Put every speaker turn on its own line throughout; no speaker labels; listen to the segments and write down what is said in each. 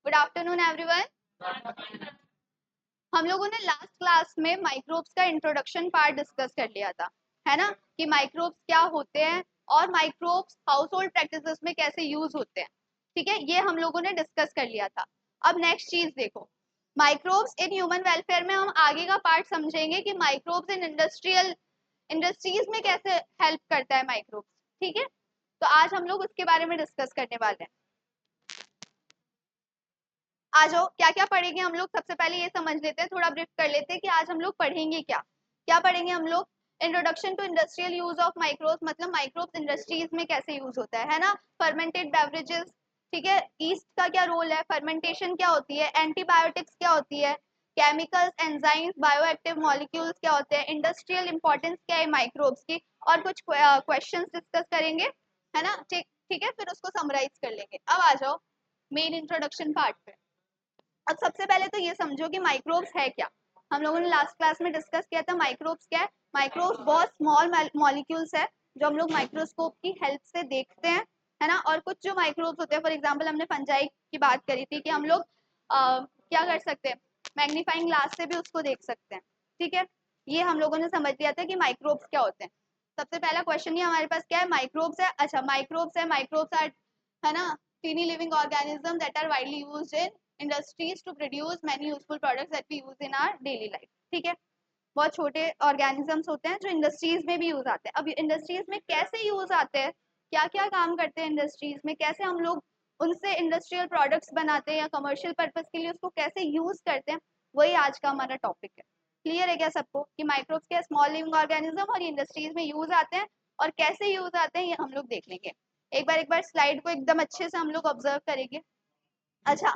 Good afternoon everyone. हम लोगों ने लास्ट क्लास में माइक्रोब्स का इंट्रोडक्शन पार्ट डिस्कस कर लिया था, है ना, कि माइक्रोब्स क्या होते हैं और माइक्रोब्स हाउस होल्ड प्रैक्टिसेस में कैसे यूज होते हैं। ठीक है, ये हम लोगों ने डिस्कस कर लिया था। अब नेक्स्ट चीज देखो, माइक्रोब्स इन ह्यूमन वेलफेयर में हम आगे का पार्ट समझेंगे कि माइक्रोब्स इन इंडस्ट्रीज में कैसे हेल्प करता है माइक्रोब्स। ठीक है, तो आज हम लोग उसके बारे में डिस्कस करने वाले हैं। आ जाओ, क्या क्या पढ़ेंगे हम लोग। सबसे पहले ये समझ लेते हैं, थोड़ा ब्रीफ कर लेते हैं कि आज हम लोग पढ़ेंगे क्या। क्या पढ़ेंगे हम लोग? Introduction to industrial use of microbes, मतलब माइक्रोब्स इंडस्ट्रीज में कैसे यूज होता है ना। फर्मेंटेड बेवरेजेस, ठीक है, ईस्ट का क्या रोल है, फर्मेंटेशन क्या होती है, एंटीबायोटिक्स क्या होती है, केमिकल्स, एंजाइम्स, बायोएक्टिव मॉलिक्यूल्स क्या होते हैं, इंडस्ट्रियल इंपॉर्टेंस क्या है माइक्रोब्स की, और कुछ क्वेश्चंस डिस्कस करेंगे, है ना। ठीक ठीक है, फिर उसको समराइज कर लेंगे। अब आ जाओ मेन इंट्रोडक्शन पार्ट पे। अब सबसे पहले तो ये समझो कि माइक्रोब्स है क्या। हम लोगों ने लास्ट क्लास में डिस्कस किया था माइक्रोब्स क्या है। माइक्रोब्स बहुत स्मॉल मॉलिक्यूल्स है जो हम लोग माइक्रोस्कोप की हेल्प से देखते हैं, है ना। और कुछ जो माइक्रोब्स होते हैं, फॉर एग्जांपल हमने फंजाई की बात करी थी कि हम लोग क्या कर सकते हैं, मैग्नीफाइंग ग्लास से भी उसको देख सकते हैं। ठीक है, ये हम लोगों ने समझ लिया था कि माइक्रोब्स क्या होते हैं। सबसे पहला क्वेश्चन ही हमारे पास क्या है, माइक्रोब्स है। अच्छा, माइक्रोब्स है, माइक्रोब्स आर, है ना, teeny living organisms that are widely used in industries to produce many useful products that we use in our daily life। ठीक है, बहुत छोटे ऑर्गेनिजम्स होते हैं जो इंडस्ट्रीज में भी यूज आते हैं। अब इंडस्ट्रीज में कैसे यूज आते हैं, क्या क्या काम करते हैं इंडस्ट्रीज में, कैसे हम लोग उनसे इंडस्ट्रियल प्रोडक्ट्स बनाते हैं या कमर्शियल पर्पज के लिए उसको कैसे यूज करते हैं, वही आज का हमारा टॉपिक है। क्लियर है क्या सबको कि माइक्रोब्स के स्मॉल लिविंग ऑर्गेनिज्म और इंडस्ट्रीज में यूज आते हैं, और कैसे यूज आते हैं ये हम लोग देख लेंगे। एक बार स्लाइड को एकदम अच्छे से हम लोग ऑब्जर्व करेंगे। अच्छा,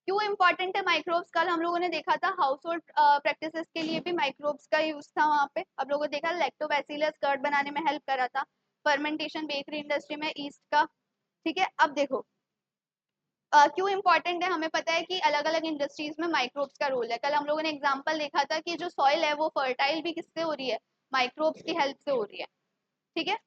क्यों इंपॉर्टेंट है माइक्रोब्स? कल हम लोगों ने देखा था हाउस होल्ड प्रैक्टिसेस के लिए भी माइक्रोब्स का यूज था वहाँ पे। अब लोगों ने देखा लैक्टोबैसिलस कर्ड बनाने में हेल्प करा था, फर्मेंटेशन बेकरी इंडस्ट्री में ईस्ट का। ठीक है, अब देखो क्यों इंपॉर्टेंट है। हमें पता है कि अलग अलग इंडस्ट्रीज में माइक्रोब्स का रोल है। कल हम लोगों ने एग्जांपल देखा था कि जो सॉइल है वो फर्टाइल भी किससे हो रही है, माइक्रोब्स की हेल्प से हो रही है। ठीक है,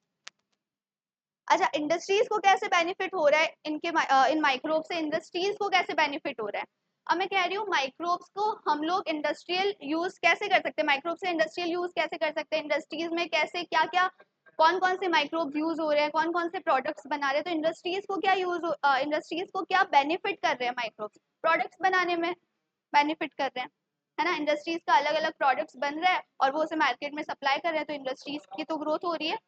अच्छा, इंडस्ट्रीज को कैसे बेनिफिट हो रहा है इनके इन माइक्रोब से, इंडस्ट्रीज को कैसे बेनिफिट हो रहा है। अब मैं कह रही हूँ माइक्रोब्स को हम लोग इंडस्ट्रियल यूज कैसे कर सकते हैं, माइक्रोब से इंडस्ट्रियल यूज कैसे कर सकते हैं, इंडस्ट्रीज में कैसे, क्या क्या, कौन कौन से माइक्रोब यूज हो रहे हैं, कौन कौन से प्रोडक्ट्स बना रहे हैं। तो इंडस्ट्रीज को क्या यूज, इंडस्ट्रीज को क्या बेनिफिट कर रहे हैं माइक्रोब्स, प्रोडक्ट्स बनाने में बेनिफिट कर रहे हैं, है ना। इंडस्ट्रीज का अलग अलग प्रोडक्ट्स बन रहा है और वो उसे मार्केट में सप्लाई कर रहे हैं, तो इंडस्ट्रीज की तो ग्रोथ हो रही है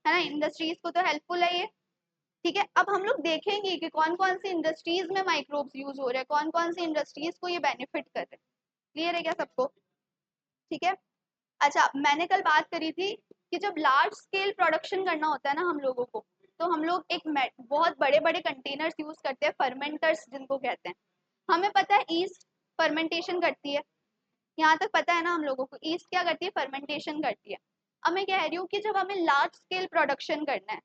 ना, इंडस्ट्रीज को तो हेल्पफुल है ये। ठीक है, अब हम लोग देखेंगे कि कौन कौन सी इंडस्ट्रीज में माइक्रोब्स यूज हो रहे हैं, कौन कौन सी इंडस्ट्रीज को ये बेनिफिट कर रहे हैं। क्लियर है क्या सबको? ठीक है, अच्छा, मैंने कल बात करी थी कि जब लार्ज स्केल प्रोडक्शन करना होता है ना हम लोगों को, तो हम लोग एक बहुत बड़े बड़े कंटेनर्स यूज करते हैं, फर्मेंटर्स जिनको कहते हैं। हमें पता है ईस्ट फर्मेंटेशन करती है, यहाँ तक पता है ना हम लोगों को, ईस्ट क्या करती है, फर्मेंटेशन करती है। अब मैं कह रही हूँ कि जब हमें लार्ज स्केल प्रोडक्शन करना है,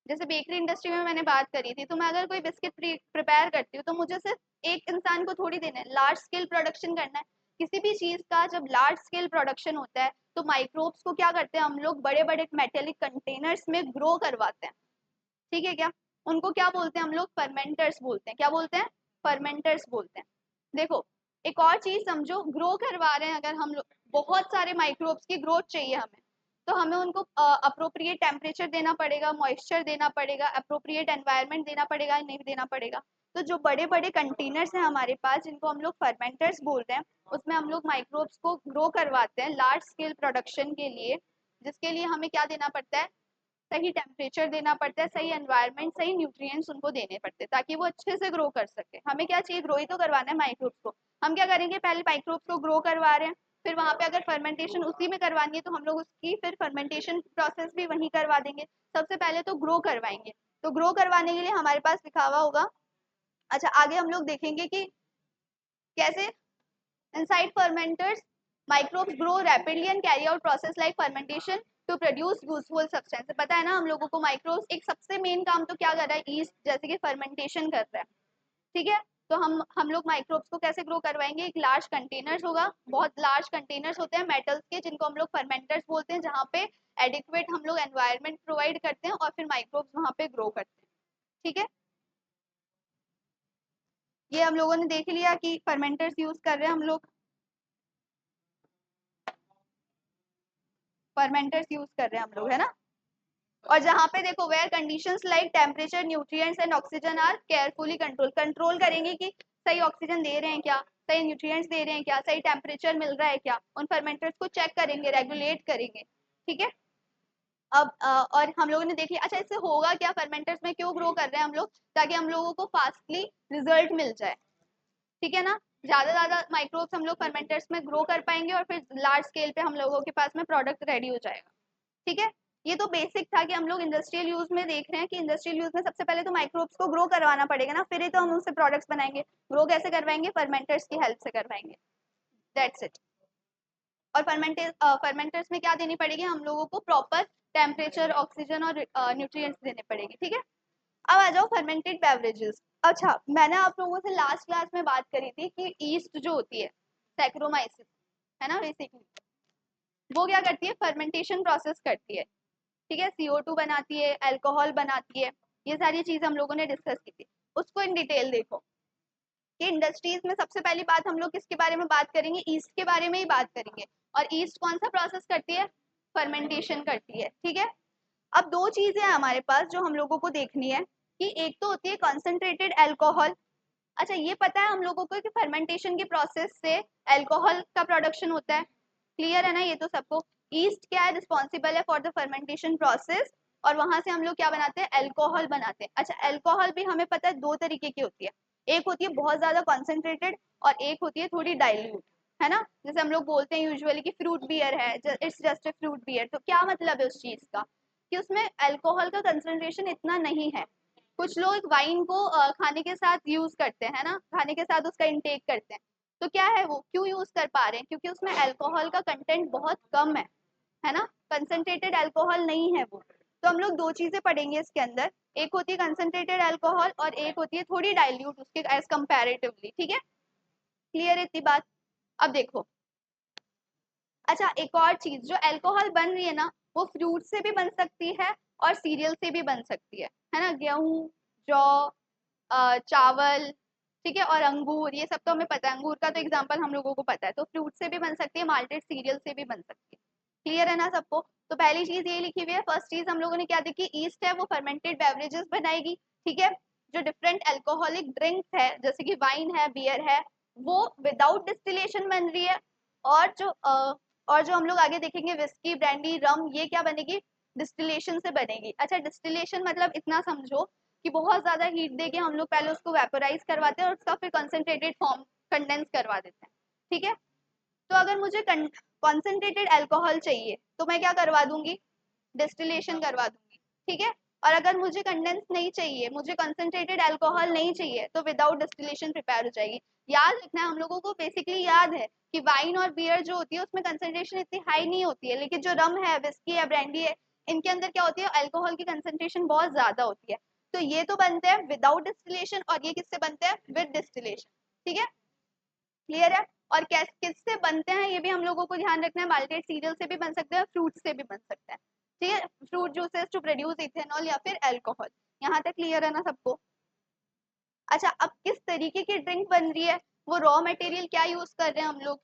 जैसे बेकरी इंडस्ट्री में मैंने बात करी थी, तो मैं अगर कोई बिस्किट प्रिपेयर करती हूँ तो मुझे सिर्फ एक इंसान को थोड़ी देना है, लार्ज स्केल प्रोडक्शन करना है। किसी भी चीज का जब लार्ज स्केल प्रोडक्शन होता है तो माइक्रोब्स को क्या करते हैं हम लोग, बड़े बड़े मेटेलिक कंटेनर्स में ग्रो करवाते हैं। ठीक है क्या, उनको क्या बोलते हैं हम लोग, फर्मेंटर्स बोलते हैं। क्या बोलते हैं, फर्मेंटर्स बोलते हैं। देखो, एक और चीज समझो, ग्रो करवा रहे हैं अगर हम लोग, बहुत सारे माइक्रोब्स की ग्रोथ चाहिए हमें, तो हमें उनको अप्रोप्रिएट टेम्परेचर देना पड़ेगा, मॉइस्चर देना पड़ेगा, अप्रोप्रिएट एनवायरनमेंट देना पड़ेगा, नहीं देना पड़ेगा। तो जो बड़े बड़े कंटेनर्स हैं हमारे पास, जिनको हम लोग फर्मेंटर्स बोल रहे हैं, उसमें हम लोग माइक्रोब्स को ग्रो करवाते हैं लार्ज स्केल प्रोडक्शन के लिए, जिसके लिए हमें क्या देना पड़ता है, सही टेम्परेचर देना पड़ता है, सही एनवायरनमेंट, सही न्यूट्रिएंट्स उनको देने पड़ते हैं ताकि वो अच्छे से ग्रो कर सके। हमें क्या चाहिए, ग्रो ही तो करवाना है माइक्रोब्स को। हम क्या करेंगे, पहले माइक्रोब्स को ग्रो करवा रहे हैं, फिर वहां पे अगर फर्मेंटेशन उसी में करवानी है तो हम लोग उसकी फिर फर्मेंटेशन प्रोसेस भी वहीं करवा देंगे। सबसे पहले तो ग्रो करवाएंगे, तो ग्रो करवाने के लिए हमारे पास लिखा हुआ होगा। अच्छा, आगे हम लोग देखेंगे कि कैसे inside fermenters microbes grow rapidly and carry out process like fermentation to produce useful substance। पता है ना हम लोगों को, माइक्रोब्स एक सबसे मेन काम तो क्या कर रहा है, ईस्ट जैसे कि फर्मेंटेशन कर रहा है। ठीक है, तो हम लोग माइक्रोब्स को कैसे ग्रो करवाएंगे, एक लार्ज कंटेनर्स होगा, बहुत लार्ज कंटेनर्स होते हैं मेटल्स के, जिनको हम लोग फर्मेंटर्स बोलते हैं, जहाँ पे एडिक्वेट हम लोग एनवायरनमेंट प्रोवाइड करते हैं और फिर माइक्रोब्स वहाँ पे ग्रो करते हैं। ठीक है, ये हम लोगों ने देख लिया कि फर्मेंटर्स यूज कर रहे हैं हम लोग, फर्मेंटर्स यूज कर रहे हैं हम लोग, है ना। और जहाँ पे देखो where conditions like temperature, nutrients and oxygen are carefully control करेंगे कि सही ऑक्सीजन दे रहे हैं क्या, सही न्यूट्रिएंट्स दे रहे हैं क्या, सही टेम्परेचर मिल रहा है क्या, उन फर्मेंटर्स को चेक करेंगे, रेगुलेट करेंगे, ठीक है। अब और हम लोगों ने देख लिया, अच्छा इससे होगा क्या, फर्मेंटर्स में क्यों ग्रो कर रहे हैं हम लोग, ताकि हम लोगों को फास्टली रिजल्ट मिल जाए, ठीक है ना। ज्यादा माइक्रोब्स हम लोग फर्मेंटर्स में ग्रो कर पाएंगे और फिर लार्ज स्केल पे हम लोगों के पास में प्रोडक्ट रेडी हो जाएगा, ठीक है। ये तो बेसिक था कि हम लोग इंडस्ट्रियल यूज में देख रहे हैं कि इंडस्ट्रियल यूज में सबसे पहले तो माइक्रोब्स को ग्रो करवाना पड़ेगा ना, फिर ही तो हम उससे प्रोडक्ट्स बनाएंगे। ग्रो कैसे करवाएंगे, फर्मेंटर्स की हेल्प से करवाएंगे, दैट्स इट। और फर्मेंटर्स में क्या देनी पड़ेगी, हम लोगों को प्रॉपर टेम्परेचर, ऑक्सीजन और न्यूट्रिएंट्स देने पड़ेगी, ठीक है। अब आ जाओ फर्मेंटेड बेवरेजेस। अच्छा, मैंने आप लोगों से लास्ट क्लास में बात करी थी कि ईस्ट जो होती है, सैक्रोमाइसिस, है ना, बेसिकली वो क्या करती है, फर्मेंटेशन प्रोसेस करती है, ठीक है। CO2 बनाती है, अल्कोहल बनाती है, ये सारी चीज हम लोगों ने डिस्कस की थी। उसको इन डिटेल देखो कि इंडस्ट्रीज में सबसे पहली बात हम लोग किसके बारे में बात करेंगे, ईस्ट के बारे में ही बात करेंगे। और ईस्ट कौन सा प्रोसेस करती है, फर्मेंटेशन करती है, ठीक है। अब दो चीजें हैं हमारे पास जो हम लोगों को देखनी है कि एक तो होती है कॉन्सेंट्रेटेड अल्कोहल। अच्छा ये पता है हम लोगों को कि फर्मेंटेशन की प्रोसेस से अल्कोहल का प्रोडक्शन होता है, क्लियर है ना ये तो सबको। ईस्ट क्या है, रिस्पॉन्सिबल है फॉर द फर्मेंटेशन प्रोसेस, और वहां से हम लोग क्या बनाते हैं, अल्कोहल बनाते हैं। अच्छा अल्कोहल भी हमें पता है दो तरीके की होती है, एक होती है बहुत ज्यादा कॉन्सेंट्रेटेड और एक होती है थोड़ी डाइल्यूट, है ना। जैसे हम लोग बोलते हैं यूजुअली कि फ्रूट बियर है, it's just a fruit beer, तो क्या मतलब है उस चीज का कि उसमें अल्कोहल का कंसेंट्रेशन इतना नहीं है। कुछ लोग वाइन को खाने के साथ यूज करते हैं ना, खाने के साथ उसका इंटेक करते हैं, तो क्या है वो क्यों यूज कर पा रहे हैं, क्योंकि उसमें अल्कोहल का कंटेंट बहुत कम है ना, कंसंट्रेटेड अल्कोहल नहीं है वो। तो हम लोग दो चीजें पढ़ेंगे इसके अंदर, एक होती है कंसंट्रेटेड अल्कोहल और एक होती है थोड़ी डाइल्यूट उसके एज कंपैरेटिवली, ठीक है। क्लियर है इतनी बात। अब देखो, अच्छा एक और चीज, जो अल्कोहल बन रही है ना वो फ्रूट से भी बन सकती है और सीरियल से भी बन सकती है ना, गेहूं, जौ, चावल, ठीक है, और अंगूर, ये सब तो हमें पता है, अंगूर का तो एग्जांपल हम लोगों को पता है, तो फ्रूट से भी बन सकती है, माल्टेड सीरियल से भी बन सकती है, क्लियर है ना सबको। तो पहली चीज ये लिखी हुई है, फर्स्ट चीज हम लोगों ने क्या देखी, ईस्ट है वो फर्मेंटेड बेवरेजेस बनाएगी, ठीक है। जो डिफरेंट अल्कोहलिक ड्रिंक्स है जैसे कि वाइन है, बियर है, वो विदाउट डिस्टिलेशन बन रही है। और जो हम लोग आगे देखेंगे विस्की, ब्रांडी, रम, ये क्या बनेगी, डिस्टिलेशन से बनेगी। अच्छा डिस्टिलेशन मतलब इतना समझो कि बहुत ज्यादा हीट देके हम लोग पहले उसको वेपोराइज करवाते हैं और उसका फिर कंसंट्रेटेड फॉर्म कंडेंस करवा देते हैं, ठीक है। तो अगर मुझे कॉन्सेंट्रेटेड अल्कोहल चाहिए तो मैं क्या करवा दूंगी, डिस्टिलेशन करवा दूंगी, ठीक है। और अगर मुझे कंडेंस नहीं चाहिए, मुझे कंसंट्रेटेड अल्कोहल नहीं चाहिए, तो विदाउट डिस्टिलेशन प्रिपेयर हो जाएगी। याद रखना है हम लोगों को, बेसिकली याद है कि वाइन और बियर जो होती है उसमें कंसंट्रेशन इतनी हाई नहीं होती है, लेकिन जो रम है, विस्की है, ब्रांडी है, इनके अंदर क्या होती है, अल्कोहल की कंसंट्रेशन बहुत ज्यादा होती है। तो ये तो बनते हैं विदाउट डिस्टिलेशन और ये किससे बनते हैं, विद डिस्टिलेशन, ठीक है, क्लियर है। और किससे बनते हैं ये भी हम लोगों को ध्यान रखना है, माल्टेड सीरियल से भी बन सकते हैं, फ्रूट से भी बन सकते हैं, ठीक है, fruit juices to produce ethanol या फिर अल्कोहल। यहाँ तक क्लियर है ना सबको। अच्छा अब किस तरीके की ड्रिंक बन रही है, वो रॉ मटेरियल क्या यूज कर रहे हैं हम लोग,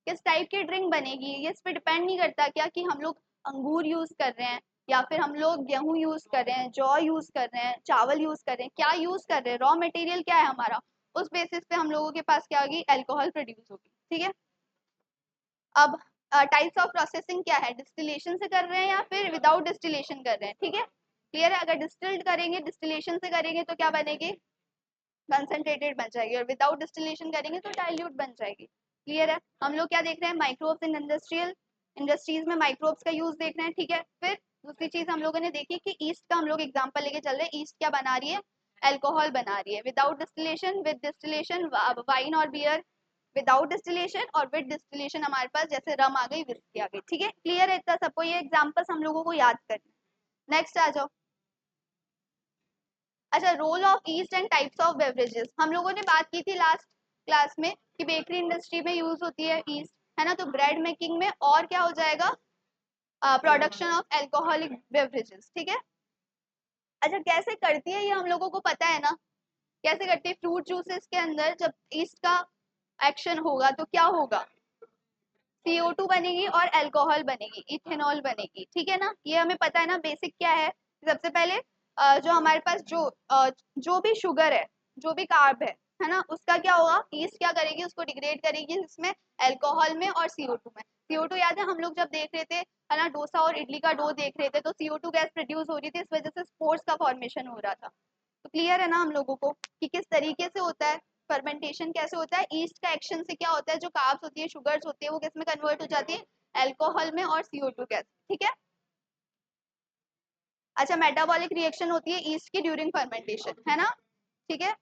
किस टाइप की ड्रिंक बनेगी, ये इस पर डिपेंड नहीं करता क्या कि हम लोग अंगूर यूज कर रहे हैं या फिर हम लोग गेहूं यूज कर रहे हैं, जौ यूज कर रहे हैं, चावल यूज कर रहे हैं, क्या यूज कर रहे हैं, रॉ मटेरियल क्या है हमारा, उस बेसिस पे हम लोगों के पास क्या होगी, अल्कोहल प्रोड्यूस होगी, ठीक है। अब टाइप्स ऑफ प्रोसेसिंग क्या है, डिस्टिलेशन से कर रहे हैं या फिर विदाउट डिस्टिलेशन कर रहे हैं, ठीक है, क्लियर है। अगर डिस्टिल्ड करेंगे, डिस्टिलेशन से करेंगे तो क्या बनेगी, कंसंट्रेटेड बन जाएगी, और विदाउट डिस्टिलेशन करेंगे तो डाइल्यूट बन जाएगी, क्लियर है। हम लोग क्या देख रहे हैं, माइक्रोब्स इन इंडस्ट्रीज में माइक्रोब्स का यूज देख रहे हैं, ठीक है। फिर दूसरी चीज हम लोगों ने देखी कि ईस्ट का हम लोग एग्जांपल लेके चल रहे हैं, ईस्ट क्या बना रही है, अल्कोहल बना रही है, without distillation, with distillation, wine और बियर विदाउट डिस्टिलेशन, और विद डिस्टिलेशन हमारे पास जैसे रम आ गई, विस्की आ गई, ठीक है, क्लियर है इतना सबको, ये एग्जांपल्स हम लोगों को याद करना। नेक्स्ट आ जाओ। अच्छा role of yeast and types of beverages, हम लोगों ने बात की थी लास्ट क्लास में कि बेकरी इंडस्ट्री में यूज होती है ईस्ट, है ना, तो ब्रेड मेकिंग में और क्या हो जाएगा, प्रोडक्शन ऑफ अल्कोहलिक बेवरेजेस, ठीक है। अच्छा कैसे करती है ये हम लोगों को पता है ना, कैसे करती है? फ्रूट जूसेस के अंदर जब ईस्ट का एक्शन होगा तो क्या होगा? CO2 बनेगी और अल्कोहल बनेगी, इथेनॉल बनेगी, ठीक है ना? ये हमें पता है ना, बेसिक क्या है। सबसे पहले जो हमारे पास जो भी शुगर है, जो भी कार्ब है ना, उसका क्या होगा? ईस्ट क्या करेगी? उसको डिग्रेड करेगी इसमें, अल्कोहल में और CO2 में। CO2 याद है हम लोग जब देख रहे थे है ना, डोसा और इडली का डो देख रहे थे, तो CO2 गैस प्रोड्यूस हो रही थी, इस वजह से स्पोर्स का फॉर्मेशन हो रहा था। तो क्लियर है ना हम लोगों को कि किस तरीके से होता है फर्मेंटेशन, कैसे होता है? ईस्ट का एक्शन से क्या होता है, जो कार्ब्स होती है, शुगर्स होती है, वो किस में कन्वर्ट हो जाती है? अल्कोहल में और CO2 गैस, ठीक है। अच्छा, मेटाबॉलिक रिएक्शन होती है ईस्ट की ड्यूरिंग फर्मेंटेशन, है ना, ठीक है।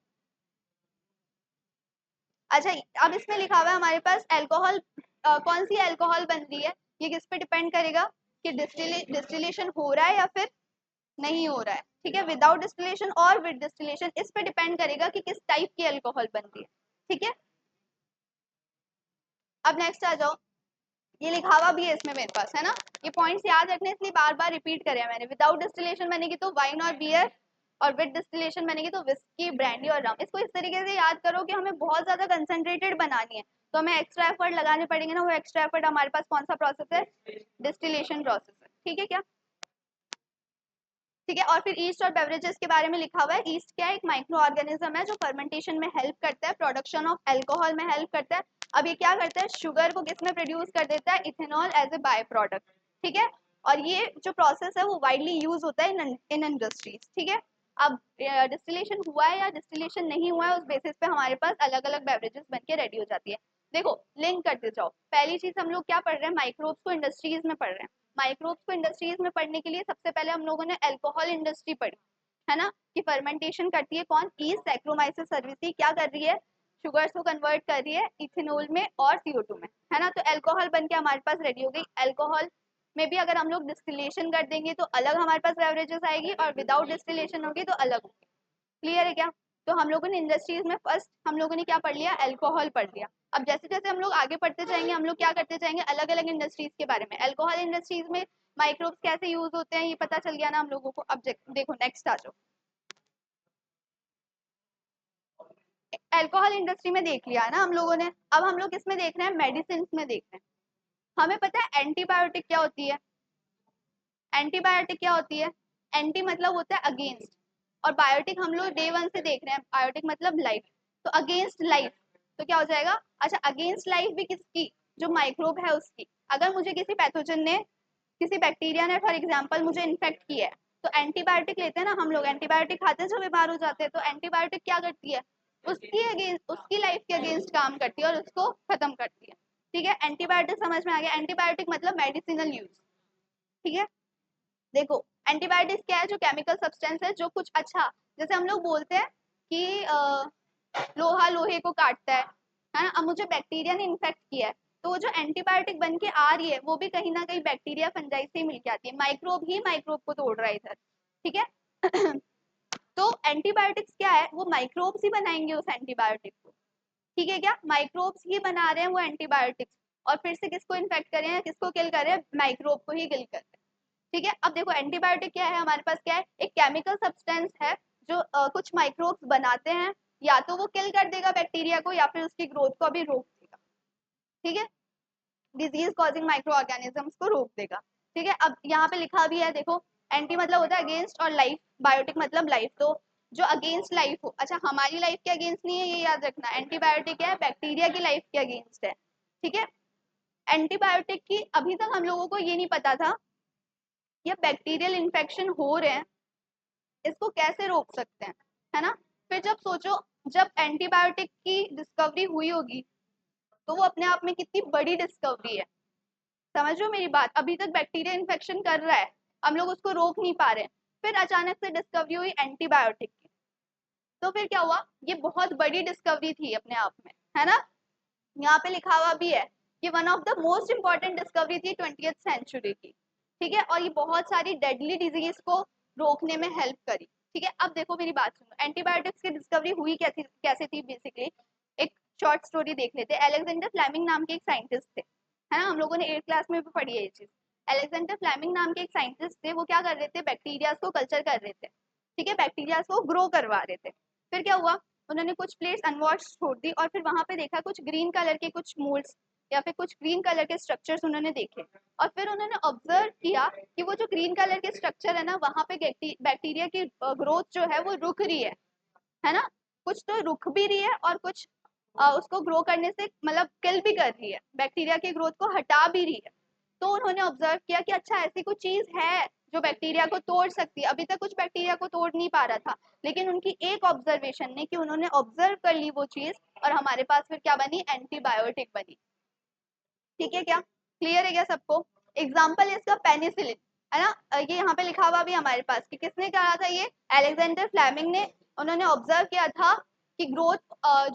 अच्छा, अब इसमें लिखा हुआ है हमारे पास अल्कोहल, कौन सी अल्कोहल बन रही है, ये किस पे डिपेंड करेगा कि डिस्टिलेशन हो रहा है या फिर नहीं हो रहा है, ठीक है। विदाउट डिस्टिलेशन और विद डिस्टिलेशन, इस पे डिपेंड करेगा कि किस टाइप की अल्कोहल बन रही है, ठीक है। अब नेक्स्ट आ जाओ, ये लिखा हुआ भी है इसमें मेरे पास, है ना। ये पॉइंट्स याद रखने इसलिए बार बार रिपीट करे मैंने। विदाउट डिस्टिलेशन बनेगी तो वाइन और बियर, और विद डिस्टिलेशन बनेगी तो विस्की, ब्रांडी और रम। इसको इस तरीके से याद करो कि हमें बहुत ज्यादा कंसंट्रेटेड बनानी है, तो हमें एक्स्ट्रा एफर्ट लगाने पड़ेंगे ना। वो एक्स्ट्रा एफर्ट हमारे पास कौन सा प्रोसेस है? डिस्टिलेशन प्रोसेस है, ठीक है क्या? ठीक है। और फिर ईस्ट और बेवरेजेस के बारे में लिखा हुआ है। ईस्ट क्या है? एक माइक्रो ऑर्गेनिज्म है जो फर्मेंटेशन में हेल्प करता है, प्रोडक्शन ऑफ अल्कोहल में हेल्प करता है। अब ये क्या करता है? शुगर को किस में प्रोड्यूस कर देता है? Ethanol as a by product, ठीक है। और ये जो प्रोसेस है वो वाइडली यूज होता है इन इंडस्ट्रीज, ठीक है। अब डिस्टिलेशन हुआ है या डिस्टिलेशन नहीं हुआ है, उस बेसिस पे हमारे पास अलग अलग बेवरेजेस बन के रेडी हो जाती है। देखो, लिंक करते जाओ। पहली चीज हम लोग क्या पढ़ रहे हैं? माइक्रोब्स को इंडस्ट्रीज में पढ़ रहे हैं। माइक्रोब्स को इंडस्ट्रीज में पढ़ने के लिए सबसे पहले हम लोगों ने अल्कोहल इंडस्ट्री पढ़ी, है ना, कि फर्मेंटेशन करती है कौन? ईस्ट सैक्रोमाइसिस सर्विसी क्या कर रही है? शुगर्स को कन्वर्ट कर रही है इथेनॉल में और CO2 में, है ना। तो अल्कोहल बन के हमारे पास रेडी हो गई। अल्कोहल में भी अगर हम लोग डिस्टिलेशन कर देंगे तो अलग हमारे पास बेवरेजेस आएगी, और विदाउट डिस्टिलेशन होगी तो अलग होगी। क्लियर है क्या? तो हम लोगों ने इंडस्ट्रीज में फर्स्ट हम लोगों ने क्या पढ़ लिया? अल्कोहल पढ़ लिया। अब जैसे जैसे हम लोग आगे पढ़ते जाएंगे, हम लोग क्या करते जाएंगे? अलग अलग इंडस्ट्रीज के बारे में। अल्कोहल इंडस्ट्रीज में माइक्रोब्स कैसे यूज होते हैं ये पता चल गया ना हम लोगों को। अब देखो नेक्स्ट आ जाओ। अल्कोहल इंडस्ट्री में देख लिया है ना हम लोगों ने। अब हम लोग किसमें देख रहे हैं? मेडिसिन में देख रहे हैं। हमें पता है एंटीबायोटिक क्या होती है? एंटीबायोटिक क्या होती है? एंटी मतलब होता है अगेंस्ट, और बायोटिक हम लोग डे वन से देख रहे हैं, बायोटिक मतलब लाइफ। तो अगेंस्ट लाइफ, तो क्या हो जाएगा? अच्छा, अगेंस्ट लाइफ भी किसकी? जो माइक्रोब है उसकी। अगर मुझे किसी पैथोजन ने, किसी बैक्टीरिया ने फॉर एग्जाम्पल मुझे इन्फेक्ट किया है, तो एंटीबायोटिक लेते हैं ना हम लोग, एंटीबायोटिक खाते हैं जब बीमार हो जाते हैं। तो एंटीबायोटिक क्या करती है? उसकी अगेंस्ट, उसकी लाइफ के अगेंस्ट काम करती है और उसको खत्म करती है, ठीक है। एंटीबायोटिक समझ में आ गया? एंटीबायोटिक मतलब मेडिसिनल यूज, ठीक है। देखो, एंटीबायोटिक्स क्या है? जो केमिकल सब्सटेंस है जो कुछ अच्छा, जैसे हम लोग बोलते हैं कि लोहा लोहे को काटता है ना। अब मुझे बैक्टीरिया ने इन्फेक्ट किया है, तो वो जो एंटीबायोटिक बन के आ रही है वो भी कहीं ना कहीं बैक्टीरिया फंजाई से ही मिल के आती है। माइक्रोब ही माइक्रोब को तोड़ रहा है इधर, ठीक है। तो एंटीबायोटिक्स क्या है? वो माइक्रोब्स ही बनाएंगे उस एंटीबायोटिक को, ठीक है क्या? माइक्रोब्स ही बना रहे हैं वो एंटीबायोटिक्स, और फिर से किसको इन्फेक्ट कर रहे हैं? किसको किल कर रहे हैं? माइक्रोब को ही किल कर रहे हैं, ठीक है। अब देखो, एंटीबायोटिक क्या है हमारे पास? क्या है? एक केमिकल सब्सटेंस है जो कुछ माइक्रोब्स बनाते हैं, या तो वो किल कर देगा बैक्टीरिया को, या फिर उसकी ग्रोथ को भी रोक देगा, ठीक है। डिजीज कॉजिंग माइक्रो ऑर्गेनिजम्स को रोक देगा, ठीक है। अब यहाँ पे लिखा भी है, देखो, एंटी मतलब होता है अगेंस्ट, और लाइफ, बायोटिक मतलब लाइफ। तो जो अगेंस्ट लाइफ हो, अच्छा हमारी लाइफ के अगेंस्ट नहीं है, ये याद रखना। एंटीबायोटिक है बैक्टीरिया की लाइफ के अगेंस्ट है, ठीक है। एंटीबायोटिक की अभी तक हम लोगों को ये नहीं पता था, ये बैक्टीरियल इन्फेक्शन हो रहे हैं, इसको कैसे रोक सकते हैं, है ना। फिर जब सोचो, जब एंटीबायोटिक की डिस्कवरी हुई होगी, तो वो अपने आप में कितनी बड़ी डिस्कवरी है। समझ रहे हो मेरी बात? अभी तक बैक्टीरिया इन्फेक्शन कर रहा है, हम लोग उसको रोक नहीं पा रहे हैं। फिर अचानक से डिस्कवरी हुई एंटीबायोटिक की, तो फिर क्या हुआ? ये बहुत बड़ी डिस्कवरी थी अपने आप में, है ना। यहाँ पे लिखा हुआ भी है कि one of the most important discovery थी 20th सेंचुरी की, ठीक है। और ये बहुत सारी डेडली डिजीज को रोकने में हेल्प करी, ठीक है। अब देखो मेरी बात सुनो, एंटीबायोटिक्स की डिस्कवरी हुई कैसे थी बेसिकली। एक शॉर्ट स्टोरी देख लेते हैं। अलेक्जेंडर फ्लेमिंग नाम के एक साइंटिस्ट थे, है ना, हम लोगों ने 8th क्लास में भी पढ़ी है ये चीज। अलेक्जेंडर फ्लेमिंग नाम के एक साइंटिस्ट थे, वो क्या कर रहे थे? बैक्टीरिया को कल्चर कर रहे थे, ठीक है, बैक्टीरिया को ग्रो करवा रहे थे। फिर क्या हुआ, उन्होंने कुछ प्लेट्स अनवॉश छोड़ दी और फिर वहां पे देखा कुछ ग्रीन कलर के कुछ मोल्ड्स या फिर कुछ ग्रीन कलर के स्ट्रक्चर्स उन्होंने देखे, और फिर उन्होंने ऑब्जर्व किया कि वो जो ग्रीन कलर के स्ट्रक्चर है ना, वहां पे बैक्टीरिया की ग्रोथ जो है वो रुक रही है ना, कुछ तो रुक भी रही है और कुछ उसको ग्रो करने से मतलब किल भी कर रही है, बैक्टीरिया की ग्रोथ को हटा भी रही है। तो उन्होंने ऑब्जर्व किया कि अच्छा ऐसी कुछ चीज है जो बैक्टीरिया को तोड़ सकती है। अभी तक कुछ बैक्टीरिया को तोड़ नहीं पा रहा था, लेकिन उनकी एक ऑब्जर्वेशन ने कि उन्होंने ऑब्जर्व कर ली वो चीज, और हमारे पास फिर क्या बनी, एंटीबायोटिक बनी। ठीक है क्या, क्लियर है क्या सबको? एग्जाम्पल इसका पेनिसिलिन है ना, ये यहाँ पे लिखा हुआ भी हमारे पास कि किसने कहा था ये, अलेक्जेंडर फ्लेमिंग ने। उन्होंने ऑब्जर्व किया था कि ग्रोथ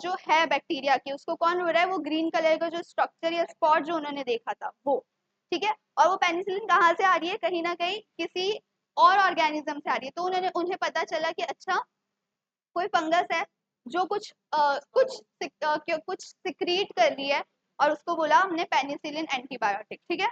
जो है बैक्टीरिया की उसको कौन हो रहा है, वो ग्रीन कलर का जो स्ट्रक्चर या स्पॉट जो उन्होंने देखा था वो। ठीक है, और वो पेनिसिलिन कहाँ से आ रही है, कहीं ना कहीं किसी और ऑर्गेनिज्म से आ रही है। तो उन्हें पता चला कि अच्छा कोई फंगस है जो कुछ सिक्रीट कर रही है, और उसको बोला हमने पेनिसिलिन एंटीबायोटिक। ठीक है,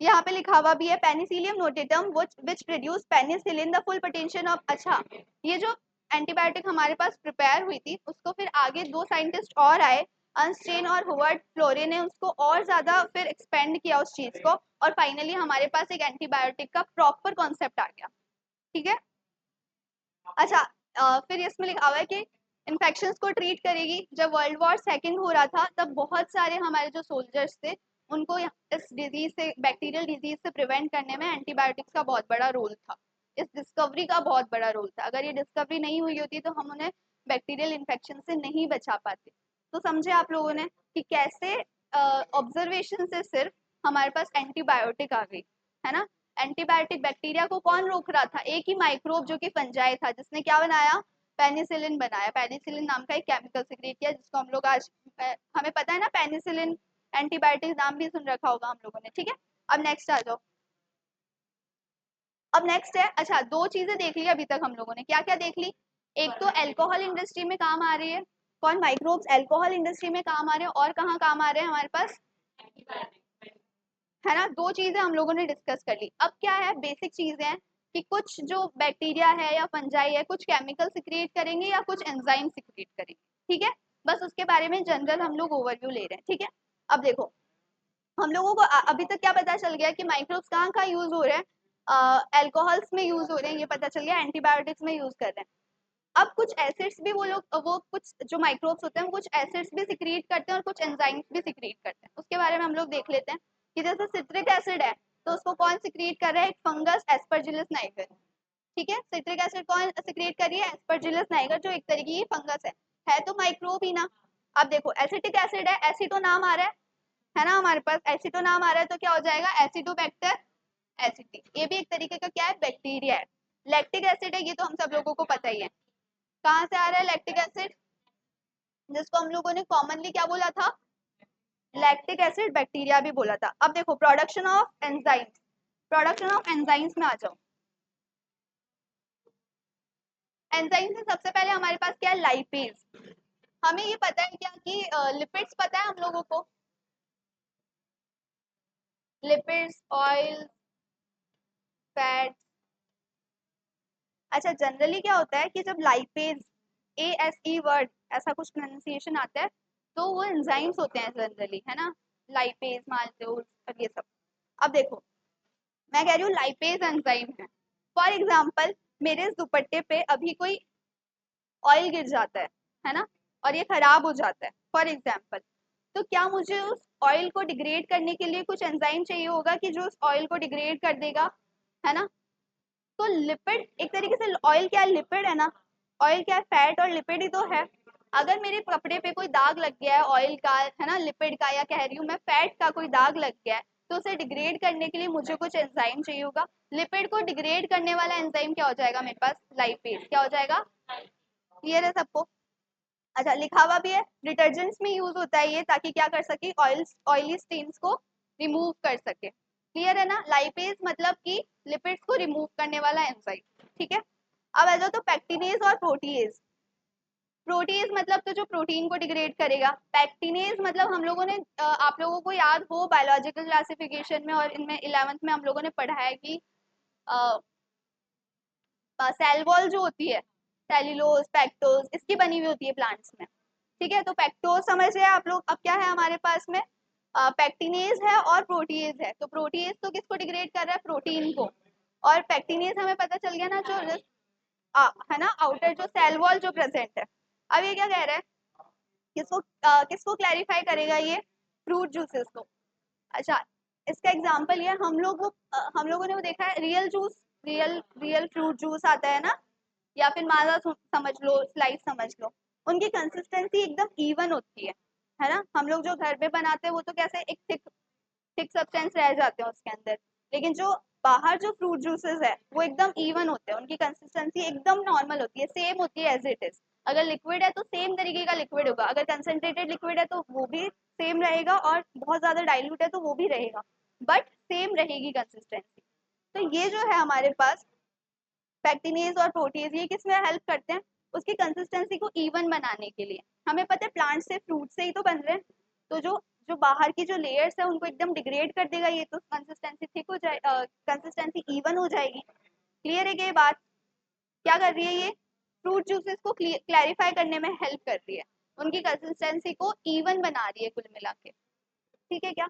यहाँ पे लिखा हुआ भी है Penicillium notatum which produce penicillin the full potential of. अच्छा, ये जो एंटीबायोटिक हमारे पास प्रिपेयर हुई थी उसको फिर आगे दो साइंटिस्ट और आए, अर्नस्टीन और होवर्ड फ्लोरे ने उसको और ज्यादा फिर एक्सपेंड किया उस चीज को, और फाइनली हमारे पास एक एंटीबायोटिक का प्रॉपर कॉन्सेप्ट आ गया। ठीक है, अच्छा फिर इसमें लिखा हुआ है कि इन्फेक्शंस को ट्रीट करेगी। जब वर्ल्ड वॉर सेकंड हो रहा था तब बहुत सारे हमारे जो सोल्जर्स थे उनको इस डिजीज से, बैक्टीरियल डिजीज से प्रिवेंट करने में एंटीबायोटिक्स का बहुत बड़ा रोल था, इस डिस्कवरी का बहुत बड़ा रोल था। अगर ये डिस्कवरी नहीं हुई होती तो हम उन्हें बैक्टीरियल इन्फेक्शन से नहीं बचा पाते। तो समझे आप लोगों ने कि कैसे ऑब्जर्वेशन से सिर्फ हमारे पास एंटीबायोटिक आ गई, है ना। एंटीबायोटिक बैक्टीरिया को कौन रोक रहा था, एक ही माइक्रोब जो कि फंजाई था, जिसने क्या बनाया, पेनिसिलिन बनाया। पेनिसिलिन नाम का एक केमिकल सिक्रेट किया जिसको हम लोग आज हमें पता है ना, पेनिसिलिन एंटीबायोटिक नाम भी सुन रखा होगा हम लोगों ने। ठीक है, अब नेक्स्ट आ जाओ। अब नेक्स्ट है, अच्छा दो चीजें देख ली अभी तक हम लोगों ने, क्या क्या देख ली, एक तो अल्कोहल इंडस्ट्री में काम आ रही है, कौन, माइक्रोब्स अल्कोहल इंडस्ट्री में काम आ रहे हैं, और कहाँ काम आ रहे हैं हमारे पास, है ना। दो चीजें हम लोगों ने डिस्कस कर ली। अब क्या है, बेसिक चीजें हैं कि कुछ जो बैक्टीरिया है या फंजाई है कुछ केमिकल सिक्रिएट करेंगे या कुछ एंजाइम सिक्रिएट करेंगे। ठीक है, बस उसके बारे में जनरल हम लोग ओवरव्यू ले रहे हैं। ठीक है, अब देखो हम लोगों को अभी तक क्या पता चल गया कि माइक्रोब्स कहाँ कहाँ यूज हो रहे हैं, एल्कोहल्स में यूज हो रहे हैं, ये पता चल गया, एंटीबायोटिक्स में यूज कर रहे हैं। अब कुछ एसिड्स भी वो कुछ जो माइक्रोब्स होते हैं कुछ एसिड्स भी सिक्रिएट करते हैं और कुछ एंजाइम्स भी सिक्रिएट करते हैं। उसके बारे में हम लोग देख लेते हैं कि जैसे सिट्रिक एसिड है तो उसको कौन सिक्रिएट कर रहा है, एक फंगस एस्परजिलस नाइगर। ठीक है, सिट्रिक एसिड कौन सिक्रिएट कर रही है, एस्परजिलस नाइगर, जो एक तरीके की फंगस है तो माइक्रोब ही ना। अब देखो एसिटिक एसिड है, एसिटो नाम आ रहा है ना, हमारे पास एसिटो नाम आ रहा है तो क्या हो जाएगा, एसिडोबैक्टर एसिटी, ये भी एक तरीके का क्या है, बैक्टीरिया है। लैक्टिक एसिड है, ये तो हम सब लोगों को पता ही है, कहाँ से आ रहा है लैक्टिक एसिड, जिसको हम लोगों ने कॉमनली क्या बोला था, लैक्टिक एसिड बैक्टीरिया भी बोला था। अब देखो production of enzymes, production of enzymes में आ जाओ। एंजाइम में सबसे पहले हमारे पास क्या है, लाइपेज। हमें ये पता है क्या कि लिपिड्स पता है हम लोगों को, लिपिड्स, ऑयल, फैट। अच्छा जनरली क्या होता है कि जब लाइपेज, ASE वर्ड ऐसा कुछ प्रोनाउंसिएशन आता है तो वो एंजाइम्स होते हैं जनरली, है ना, लाइपेज, माल्टोज और ये सब। अब देखो मैं कह रही हूँ लाइपेज एंजाइम है। फॉर एग्जाम्पल मेरे इस दुपट्टे पे अभी कोई ऑयल गिर जाता है ना, और ये खराब हो जाता है फॉर एग्जाम्पल, तो क्या मुझे उस ऑयल को डिग्रेड करने के लिए कुछ एंजाइम चाहिए होगा कि जो उस ऑयल को डिग्रेड कर देगा, है ना। तो लिपिड एक तरीके से, ऑयल क्या है, लिपिड है ना, ऑयल क्या है, फैट और लिपिड ही तो है। अगर मेरे कपड़े पे कोई दाग लग गया है ऑयल का, है ना, लिपिड का, या कह रही हूँ मैं फैट का कोई दाग लग गया है, तो उसे डिग्रेड करने के लिए मुझे कुछ एंजाइम चाहिए होगा। लिपिड को डिग्रेड करने वाला एंजाइम क्या हो जाएगा मेरे पास, लाइपेज, क्या हो जाएगा, क्लियर है सबको। अच्छा लिखा हुआ भी है, डिटर्जेंट्स में यूज होता है ये, ताकि क्या कर सके, ऑयली स्टेन्स को रिमूव कर सके। क्लियर है ना, लाइपेज मतलब कि लिपिड्स को रिमूव करने वाला एंजाइम। ठीक है, अब आ जाओ तो पैक्टिनेज और प्रोटीएज। प्रोटीएज मतलब तो जो प्रोटीन को डिग्रेड करेगा, पैक्टिनेज मतलब हम लोगों ने आप लोगों को याद हो बायोलॉजिकल क्लासिफिकेशन में और इनमें 11th में हम लोगों ने पढ़ा है कि सेल वॉल जो होती है, सेल्यूलोज, पेक्टोज, इसकी बनी हुई होती है प्लांट्स में। ठीक है, तो पेक्टोज समझ रहे हैं आप लोग। अब क्या है हमारे पास में, पेक्टिनेज है और प्रोटीएज है। तो प्रोटीएज तो किसको डिग्रेड कर रहा है, प्रोटीन को, और पेक्टिनेज हमें पता चल गया ना, जो है ना आउटर जो सेल वॉल जो प्रेजेंट है। अब ये क्या कह रहा है, किसको किसको क्लैरिफाई करेगा ये, फ्रूट जूसेस को। अच्छा, इसका एग्जांपल ये हम लोगों ने वो देखा है, real juice, real fruit juice आता है ना, या फिर माजा समझ लो, स्लाइस समझ लो, उनकी कंसिस्टेंसी एकदम इवन होती है ना। हम लोग जो घर पे बनाते हैं वो तो कैसे एक थिक थिक सब्सटेंस रह जाते हैं उसके अंदर, लेकिन जो बाहर जो फ्रूट जूसेस है वो एकदम इवन होते हैं, उनकी कंसिस्टेंसी एकदम नॉर्मल होती है, सेम होती है एज इट इज। अगर लिक्विड है तो सेम तरीके का लिक्विड होगा, अगर कंसेंट्रेटेड लिक्विड है तो वो भी सेम रहेगा, और बहुत ज्यादा डाइल्यूट है तो वो भी रहेगा, बट सेम रहेगी कंसिस्टेंसी। तो ये जो है हमारे पास पेक्टिनेज और प्रोटीज, ये किस में हेल्प करते हैं, उसकी कंसिस्टेंसी को इवन बनाने के लिए। हमें पता है प्लांट से, फ्रूट से ही तो बन रहे हैं, तो जो जो बाहर की जो लेयर्स है उनको एकदम डिग्रेड कर देगा ये, तो कंसिस्टेंसी थिक हो जाए, कंसिस्टेंसी इवन हो जाएगी। क्लियर है कि ये बात क्या कर रही है ये, फ्रूट जूसेस को क्लैरिफाई करने में हेल्प कर रही है, उनकी कंसिस्टेंसी को इवन बना रही है कुल मिला के। ठीक है क्या,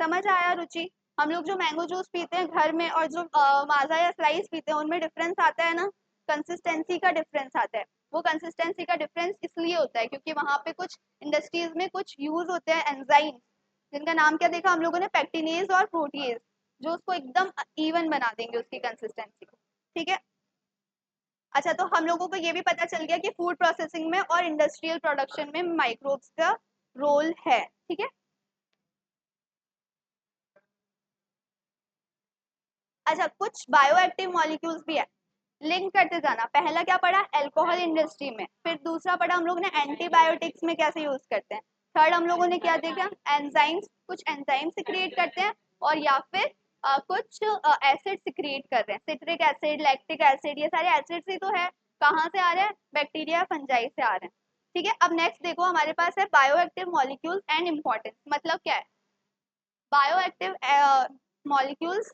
समझ आया रुचि। हम लोग जो मैंगो जूस पीते हैं घर में और जो माजा या स्लाइस पीते हैं उनमें डिफरेंस आता है ना, कंसिस्टेंसी का डिफरेंस आता है। वो कंसिस्टेंसी का डिफरेंस इसलिए होता है क्योंकि वहां पे कुछ इंडस्ट्रीज में कुछ यूज होते हैं एंजाइम, जिनका नाम क्या देखा हम लोगों ने, पेक्टिनेज और प्रोटीज, जो उसको एकदम इवन बना देंगे उसकी कंसिस्टेंसी को। ठीक है। अच्छा, तो हम लोगों को ये भी पता चल गया कि फूड प्रोसेसिंग में और इंडस्ट्रियल प्रोडक्शन में माइक्रोब्स का रोल है। ठीक है। अच्छा, कुछ बायोएक्टिव मॉलिक्यूल्स भी है, लिंक करते जाना। पहला क्या पढ़ा, अल्कोहल इंडस्ट्री में, फिर दूसरा पढ़ा हम लोग ने एंटीबायोटिक्स में कैसे यूज करते हैं, थर्ड हम लोगों ने क्या देखा, एंजाइम्स, कुछ एंजाइम सिक्रिएट करते हैं, और या फिर कुछ एसिड सिक्रिएट कर रहे हैं, सिट्रिक एसिड, लैक्टिक एसिड, ये सारे एसिड्स ही तो है, कहाँ से आ रहे हैं, बैक्टीरिया फंजाई से आ रहे हैं। ठीक है। अब नेक्स्ट देखो हमारे पास है बायोएक्टिव मॉलिक्यूल्स एंड इम्पोर्टेंस, मतलब क्या है बायोएक्टिव मॉलिक्यूल्स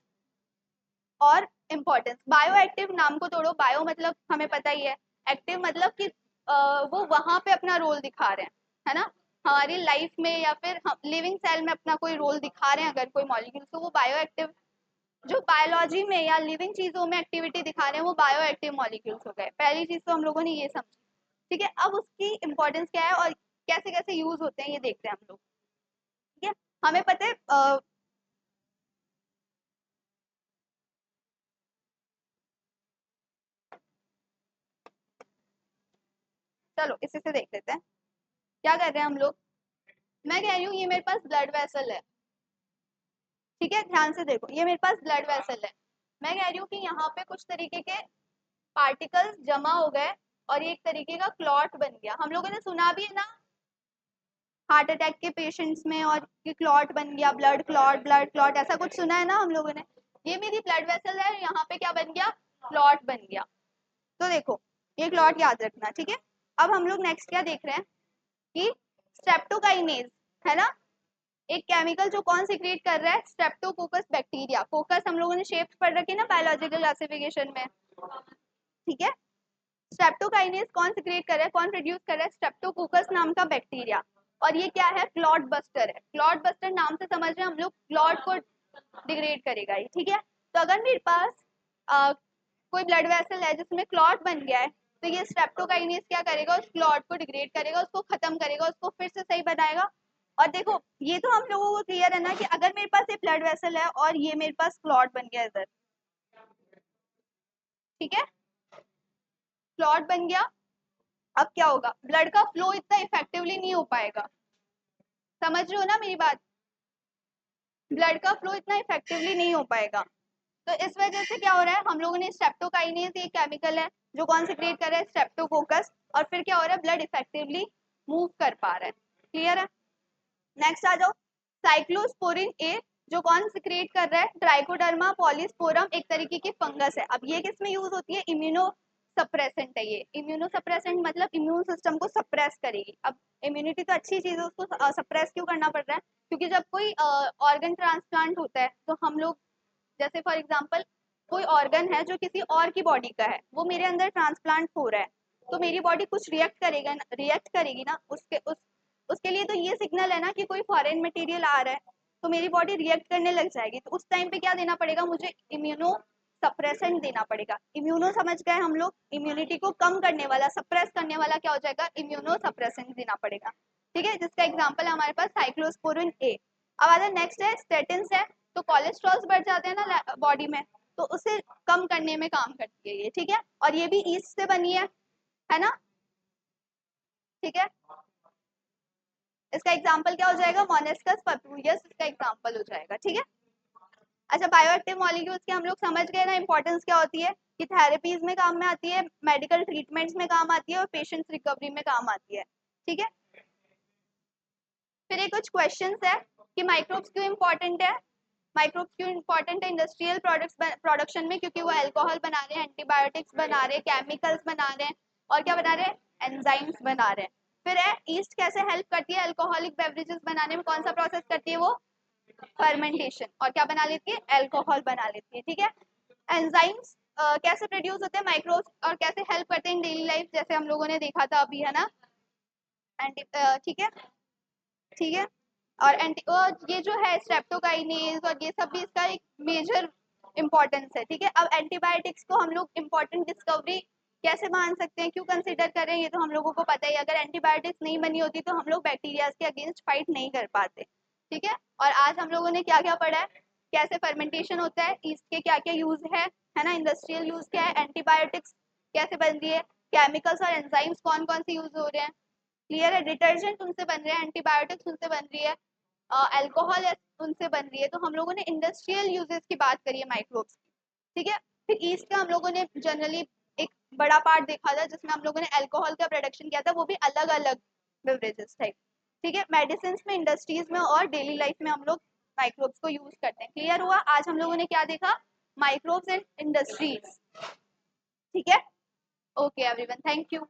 और इम्पोर्टेंस। बायो एक्टिव नाम को तोड़ो, बायो मतलब हमें पता ही है, एक्टिव मतलब कि वो वहां पे अपना रोल दिखा रहे हैं, है ना, हमारी लाइफ में या फिर हम लिविंग सेल में अपना कोई रोल दिखा रहे हैं अगर कोई मॉलिक्यूल, तो वो बायो एक्टिव। जो बायोलॉजी में या लिविंग चीजों में एक्टिविटी दिखा रहे हैं वो बायो एक्टिव मॉलिक्यूल्स हो गए। पहली चीज तो हम लोगों ने ये समझी। ठीक है, अब उसकी इंपॉर्टेंस क्या है और कैसे कैसे यूज होते हैं ये देखते हैं हम लोग। ठीक है, हमें पता है चलो इसी से देख लेते हैं क्या कर रहे हैं हम लोग। मैं कह रही हूँ ये मेरे पास ब्लड वेसल है। ठीक है, ध्यान से देखो, ये मेरे पास ब्लड वेसल है। मैं कह रही हूँ कि यहाँ पे कुछ तरीके के पार्टिकल्स जमा हो गए और ये एक तरीके का क्लॉट बन गया। हम लोगों ने सुना भी है ना हार्ट अटैक के पेशेंट्स में, और ये क्लॉट बन गया, ब्लड क्लॉट, ऐसा कुछ सुना है ना हम लोगों ने। ये मेरी ब्लड वेसल है, यहाँ पे क्या बन गया, क्लॉट बन गया। तो देखो ये क्लॉट याद रखना। ठीक है, अब हम लोग नेक्स्ट क्या देख रहे हैं कि स्ट्रेप्टोकाइनेज, है ना, एक केमिकल जो कौन सीक्रेट कर रहा है, स्ट्रेप्टोकोकस बैक्टीरिया। कोकस हम लोगों ने शेप्स पढ़ रखी है ना बायोलॉजिकल क्लासिफिकेशन में। ठीक है, स्ट्रेप्टोकाइनेज कौन सीक्रेट कर रहा है, कौन प्रोड्यूस कर रहा है, स्ट्रेप्टोकोकस नाम का बैक्टीरिया। और ये क्या है, क्लॉट बस्टर है। क्लॉट बस्टर नाम से समझ रहे हैं हम लोग, क्लॉट को डिग्रेड करेगा ये। ठीक है, तो अगर मेरे पास कोई ब्लड वेसल है जिसमें क्लॉट बन गया है, तो ये स्ट्रेप्टोकाइनेज क्या करेगा, उस क्लॉट को डिग्रेड करेगा, उसको खत्म करेगा, उसको फिर से सही बनाएगा। और देखो ये तो हम लोगों को क्लियर है ना कि अगर मेरे पास ये ब्लड वेसल है और ये मेरे पास क्लॉट बन गया इधर, ठीक है, क्लॉट बन गया, अब क्या होगा, ब्लड का फ्लो इतना इफेक्टिवली नहीं हो पाएगा। समझ रहे हो ना मेरी बात, ब्लड का फ्लो इतना इफेक्टिवली नहीं हो पाएगा। तो इस वजह से क्या हो रहा है, हम लोगों ने स्ट्रेप्टोकाइनेज, ये केमिकल है जो कौन सिक्रेट कर रहा है, स्ट्रेप्टोकोकस, और फिर क्या हो रहा है, ब्लड इफेक्टिवली मूव कर पा रहा है। क्लियर है। नेक्स्ट आ जाओ, साइक्लोस्पोरिन ए, जो कौन सिक्रेट कर रहा है, ट्राइकोडर्मा पॉलीस्पोरम, एक तरीके की फंगस है। अब ये किस में यूज होती है, इम्यूनो सप्रेसेंट है ये। इम्यूनो सप्रेसेंट मतलब इम्यून सिस्टम को सप्रेस करेगी। अब इम्यूनिटी तो अच्छी चीज है, उसको सप्रेस क्यों करना पड़ रहा है, क्योंकि जब कोई ऑर्गन ट्रांसप्लांट होता है तो हम लोग, जैसे फॉर एग्जांपल कोई ऑर्गन है जो किसी और की बॉडी का है, वो मेरे अंदर ट्रांसप्लांट हो रहा है, तो मेरी बॉडी कुछ रिएक्ट करेगी ना, उसके लिए तो ये सिग्नल है ना कि कोई फॉरेन मटेरियल आ रहा है, तो मेरी बॉडी रिएक्ट करने लग जाएगी। तो उस टाइम पे क्या देना पड़ेगा, मुझे इम्यूनो सप्रेसेंट देना पड़ेगा। इम्यूनो समझ गए हम लोग, इम्यूनिटी को कम करने वाला, सप्रेस करने वाला क्या हो जाएगा, इम्यूनो सप्रेसेंट देना पड़ेगा। ठीक है, जिसका एग्जाम्पल हमारे पास साइक्लोस्पोरिन ए। अब आता नेक्स्ट है स्टेटिन्स है। तो कोलेस्ट्रॉल्स बढ़ जाते हैं ना बॉडी में, तो उसे कम करने में काम करती है ये। ठीक है, और ये भी ईस्ट से बनी है ना। ठीक है, इसका एग्जाम्पल क्या हो जाएगा, मोनेस्कस पप्यूरियस इसका एग्जाम्पल हो जाएगा। ठीक है, अच्छा बायोएक्टिव मॉलिक्यूल्स के हम लोग समझ गए ना इंपॉर्टेंस क्या होती है, कि थेरेपीज में काम में आती है, मेडिकल ट्रीटमेंट्स में काम आती है, और पेशेंट्स रिकवरी में काम आती है। ठीक है, फिर ये कुछ क्वेश्चंस है कि माइक्रोब्स क्यों इंपॉर्टेंट है। माइक्रोब्स क्यों इंपॉर्टेंट है इंडस्ट्रियल प्रोडक्शन में, क्योंकि वो अल्कोहल बना रहे हैं, एंटीबायोटिक्स बना रहे हैं, केमिकल्स बना रहे हैं, और क्या बना रहे हैं, एंजाइम्स बना रहे हैं। फिर है ईस्ट कैसे हेल्प करती है अल्कोहलिक बेवरेजेस बनाने में, कौन सा प्रोसेस करती है वो, फर्मेंटेशन, और क्या बना लेती है, अल्कोहल बना लेती है। ठीक है, एंजाइम्स कैसे प्रोड्यूस होते हैं माइक्रोब्स, और कैसे हेल्प करते हैं डेली लाइफ, जैसे हम लोगों ने देखा था अभी, है ना। ठीक है, ठीक है, और ये जो है स्ट्रेप्टोकाइनेज और ये सब भी इसका एक मेजर इंपॉर्टेंस है। ठीक है, अब एंटीबायोटिक्स को हम लोग इम्पोर्टेंट डिस्कवरी कैसे मान सकते हैं, क्यों कंसिडर कर रहे हैं, ये तो हम लोगों को पता ही है। अगर एंटीबायोटिक्स नहीं बनी होती तो हम लोग बैक्टीरिया के अगेंस्ट फाइट नहीं कर पाते। ठीक है, और आज हम लोगों ने क्या क्या पढ़ा है, कैसे फर्मेंटेशन होता है, ईस्ट के क्या क्या यूज है ना, इंडस्ट्रियल यूज क्या है, एंटीबायोटिक्स कैसे बन रही है, केमिकल्स और एंजाइम्स कौन कौन से यूज हो रहे हैं। क्लियर है, डिटर्जेंट उनसे बन रहे हैं, एंटीबायोटिक्स उनसे बन रही है, अल्कोहल उनसे बन रही है। तो हम लोगों ने इंडस्ट्रियल यूजेस की बात करी है माइक्रोब्स की। ठीक है, फिर ईस्ट का हम लोगों ने जनरली एक बड़ा पार्ट देखा था, जिसमें हम लोगों ने अल्कोहल का प्रोडक्शन किया था, वो भी अलग अलग बेवरेजेस टाइप। ठीक है, मेडिसिन में, इंडस्ट्रीज में, और डेली लाइफ में हम लोग माइक्रोब्स को यूज करते हैं। क्लियर हुआ, आज हम लोगों ने क्या देखा, माइक्रोब्स एंड इंडस्ट्रीज। ठीक है, ओके एवरीवन, थैंक यू।